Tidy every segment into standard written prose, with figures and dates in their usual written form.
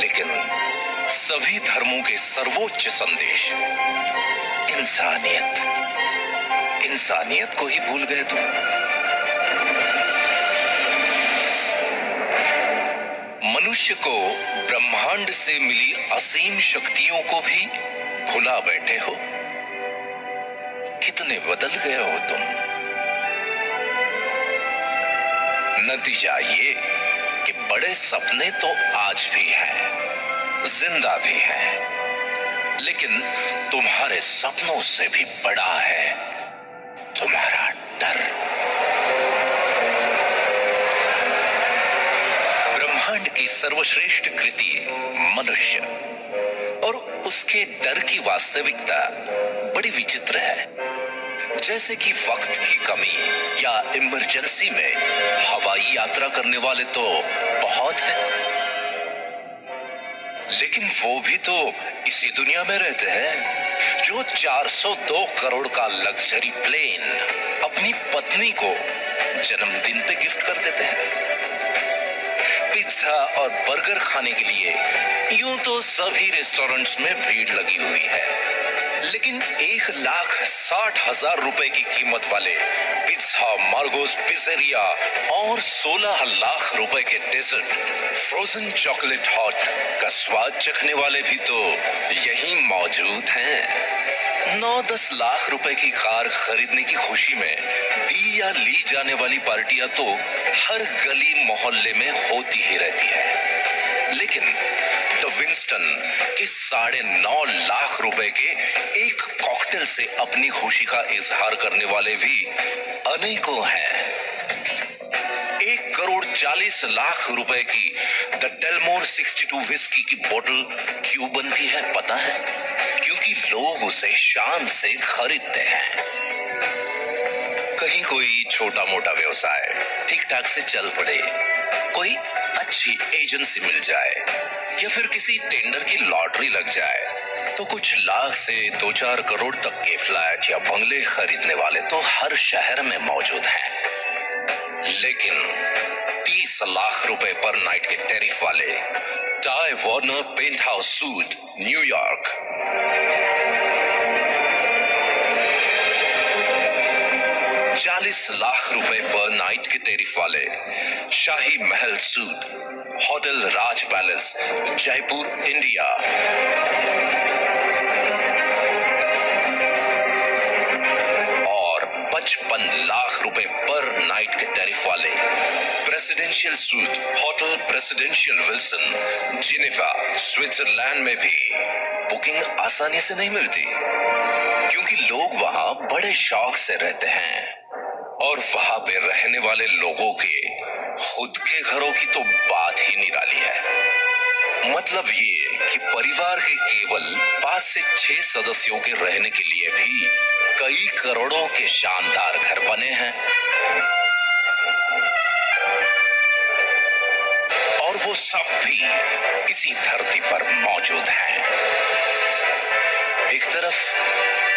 लेकिन सभी धर्मों के सर्वोच्च संदेश इंसानियत, इंसानियत को ही भूल गए तुम। मनुष्य को ब्रह्मांड से मिली असीम शक्तियों को भी भुला बैठे हो। कितने बदल गए हो तुम। नतीजा ये कि बड़े सपने तो आज भी हैं, जिंदा भी हैं, लेकिन तुम्हारे सपनों से भी बड़ा है तुम्हारा डर। ब्रह्मांड की सर्वश्रेष्ठ कृति मनुष्य और उसके डर की वास्तविकता बड़ी विचित्र है। जैसे कि वक्त की कमी या इमरजेंसी में हवाई यात्रा करने वाले तो बहुत हैं, लेकिन वो भी तो इसी दुनिया में रहते हैं जो 402 करोड़ का लग्जरी प्लेन अपनी पत्नी को जन्मदिन पे गिफ्ट कर देते हैं। पिज्जा और बर्गर खाने के लिए यूं तो सभी रेस्टोरेंट्स में भीड़ लगी हुई है, लेकिन 1,60,000 रुपए की कीमत वाले पिज्जा, मार्गोस पिज़्ज़ेरिया और 16 लाख रुपए के डेजर्ट, फ्रोजन चॉकलेट हॉट का स्वाद चखने वाले भी तो यहीं मौजूद हैं। 9-10 लाख रुपए की कार खरीदने की खुशी में दी या ली जाने वाली पार्टियां तो हर गली मोहल्ले में होती ही रहती है, लेकिन द विंस्टन के 9.5 लाख रुपए के एक कॉकटेल से अपनी खुशी का इजहार करने वाले भी अनेकों हैं। 1,40,00,000 रुपए की द डेलमोर 62 विस्की की बोतल क्यों बनती है पता है? क्योंकि लोग उसे शान से खरीदते हैं। कहीं कोई छोटा मोटा व्यवसाय ठीक ठाक से चल पड़े, कोई अच्छी एजेंसी मिल जाए या फिर किसी टेंडर की लॉटरी लग जाए तो कुछ लाख से 2-4 करोड़ तक के फ्लैट या बंगले खरीदने वाले तो हर शहर में मौजूद हैं, लेकिन 30 लाख रुपए पर नाइट के टैरिफ वाले Ty Warner penthouse suite New York, 40 lakh रुपए पर नाइट के टैरिफ वाले Shahi Mahal suite hotel Raj palace Jaipur India, और 55 लाख रुपए पर नाइट के टैरिफ वाले presidential suite hotel presidential Wilson Geneva Switzerland में भी बुकिंग आसानी से नहीं मिलती, क्योंकि लोग वहां बड़े शौक से रहते हैं और वहां पे रहने वाले लोगों के खुद के घरों की तो बात ही निराली है। मतलब ये कि परिवार के केवल 5 से 6 सदस्यों के रहने के लिए भी कई करोड़ों के शानदार घर बने हैं, और वो सब भी इसी धरती पर मौजूद हैं। एक तरफ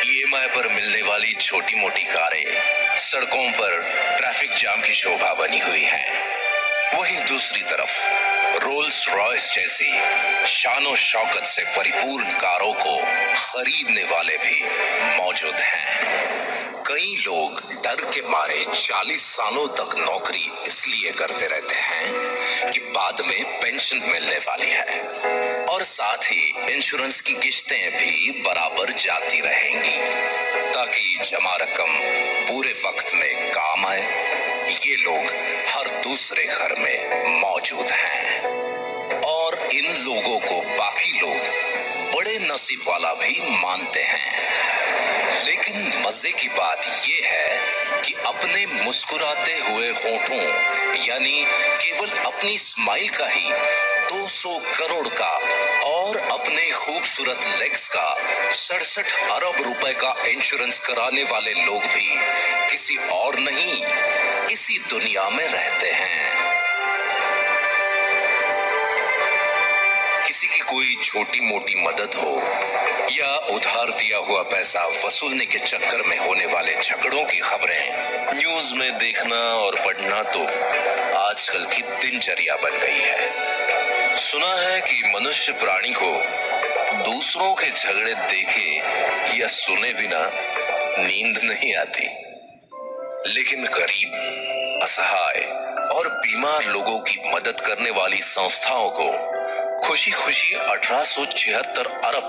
ईएमआई पर मिलने वाली छोटी मोटी कारें सड़कों पर ट्रैफिक जाम की शोभा बनी हुई है, वहीं दूसरी तरफ रोल्स रॉयस जैसी शानो शौकत से परिपूर्ण कारों को खरीदने वाले भी मौजूद हैं। कई लोग डर के मारे 40 सालों तक नौकरी इसलिए करते रहते हैं कि बाद में पेंशन मिलने वाली है, और साथ ही इंश्योरेंस की किश्तें भी बराबर जाती रहेंगी ताकि जमा रकम पूरे वक्त में काम आए। ये लोग हर दूसरे घर में मौजूद हैं, और इन लोगों को बाकी लोग बड़े नसीब वाला भी मानते हैं। लेकिन मजे की बात यह है कि अपने मुस्कुराते हुए होठों यानी केवल अपनी स्माइल का ही 200 करोड़ का और अपने खूबसूरत लेग्स का 67 अरब रुपए का इंश्योरेंस कराने वाले लोग भी किसी और नहीं इसी दुनिया में रहते हैं। किसी की कोई छोटी मोटी मदद हो या उधार दिया हुआ पैसा वसूलने के चक्कर में होने वाले झगड़ों की खबरें न्यूज में देखना और पढ़ना तो आजकल की दिनचर्या बन गई है। सुना है कि मनुष्य प्राणी को दूसरों के झगड़े देखे या सुने बिना नींद नहीं आती, लेकिन गरीब, असहाय और बीमार लोगों की मदद करने वाली संस्थाओं को खुशी खुशी 1876 अरब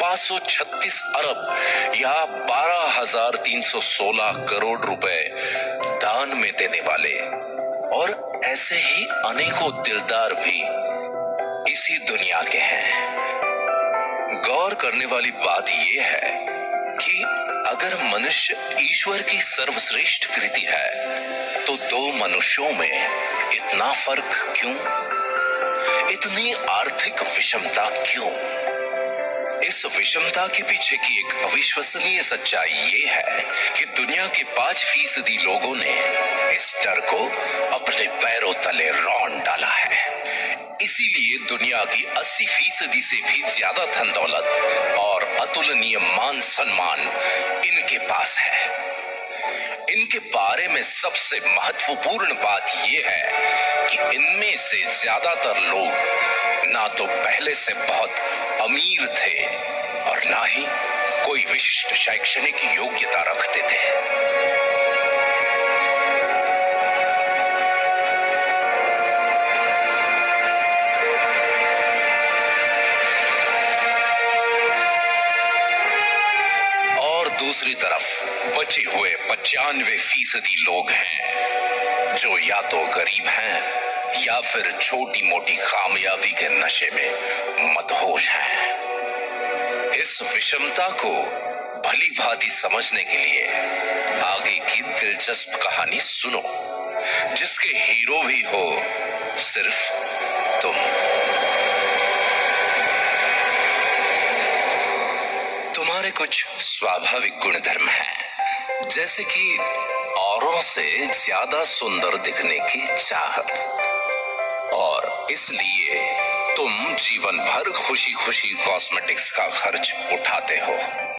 536 अरब या 12,316 करोड़ रुपए दान में देने वाले और ऐसे ही अनेकों दिलदार भी इसी दुनिया के हैं। गौर करने वाली बात यह है कि अगर मनुष्य ईश्वर की सर्वश्रेष्ठ कृति है तो दो मनुष्यों में इतना फर्क क्यों? इतनी आर्थिक विषमता क्यों? इस विषमता के पीछे की एक अविश्वसनीय सच्चाई ये है कि दुनिया के 5% लोगों ने इस डर को अपने पैरों तले रौंद डाला है। इसीलिए दुनिया की 80% से भी ज्यादा धन दौलत और अतुलनीय मान सम्मान इनके पास है। इनके बारे में सबसे महत्वपूर्ण बात यह है कि इनमें से ज्यादातर लोग ना तो पहले से बहुत अमीर थे और ना ही कोई विशिष्ट शैक्षणिक योग्यता रखते थे। और दूसरी तरफ बचे हुए 95% लोग हैं जो या तो गरीब हैं या फिर छोटी मोटी कामयाबी के नशे में मदहोश हैं। इस विषमता को भली भांति समझने के लिए आगे की दिलचस्प कहानी सुनो, जिसके हीरो भी हो सिर्फ तुम। तुम्हारे कुछ स्वाभाविक गुणधर्म हैं, जैसे कि औरों से ज्यादा सुंदर दिखने की चाहत, और इसलिए तुम जीवन भर खुशी खुशी कॉस्मेटिक्स का खर्च उठाते हो।